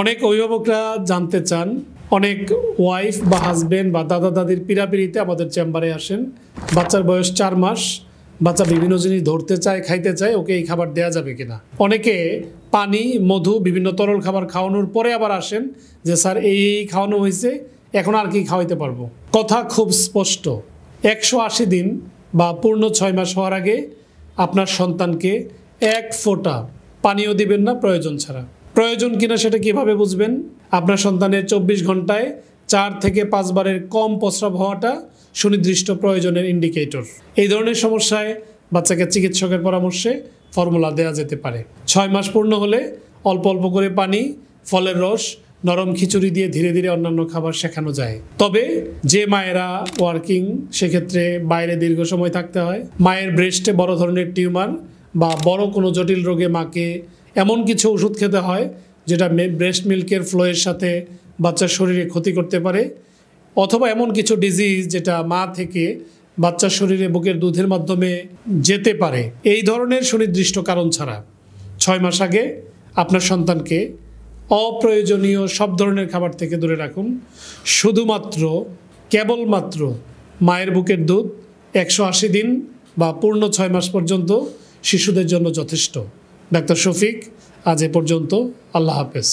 অনেক অভিভাবকরা জানতে চান, অনেক ওয়াইফ বা হাজবেন্ড বা দাদা দাদির পীড়াপিড়িতে আমাদের চেম্বারে আসেন। বাচ্চার বয়স 4 মাস, বাচ্চা বিভিন্ন জিনিস ধরতে চায়, খাইতে চায়, ওকে এই খাবার দেওয়া যাবে কিনা। অনেকে পানি, মধু, বিভিন্ন তরল খাবার খাওয়ানোর পরে আবার আসেন যে স্যার এই খাওয়ানো হয়েছে, এখন আর কি খাওয়াইতে পারবো। কথা খুব স্পষ্ট, 180 দিন বা পূর্ণ 6 মাস হওয়ার আগে আপনার সন্তানকে এক ফোঁটা পানিও দিবেন না প্রয়োজন ছাড়া। প্রয়োজন কিনা সেটা কিভাবে বুঝবেন? আপনার সন্তানের 24 ঘন্টায় 4 থেকে 5 বারের কম প্রস্রাব হওয়াটা সুনির্দিষ্ট প্রয়োজনের ইন্ডিকেটর। এই ধরনের সমস্যায় বাচ্চাকে চিকিৎসকের পরামর্শে ফর্মুলা দেওয়া যেতে পারে। 6 মাস পূর্ণ হলে অল্প অল্প করে পানি, ফলের রস, নরম খিচুড়ি দিয়ে ধীরে ধীরে অন্যান্য খাবার শেখানো যায়। তবে যে মায়েরা ওয়ার্কিং, সেক্ষেত্রে বাইরে দীর্ঘ সময় থাকতে হয়, মায়ের ব্রেস্টে বড় ধরনের টিউমার বা বড় কোনো জটিল রোগে মাকে এমন কিছু ওষুধ খেতে হয় যেটা ব্রেস্ট মিল্কের ফ্লোয়ের সাথে বাচ্চার শরীরে ক্ষতি করতে পারে, অথবা এমন কিছু ডিজিজ যেটা মা থেকে বাচ্চার শরীরে বুকের দুধের মাধ্যমে যেতে পারে। এই ধরনের সুনির্দিষ্ট কারণ ছাড়া 6 মাস আগে আপনার সন্তানকে অপ্রয়োজনীয় সব ধরনের খাবার থেকে দূরে রাখুন। শুধুমাত্র কেবলমাত্র মায়ের বুকের দুধ 180 দিন বা পূর্ণ 6 মাস পর্যন্ত শিশুদের জন্য যথেষ্ট। ডাক্তার শফিক, আজ এ পর্যন্ত। আল্লাহ হাফেজ।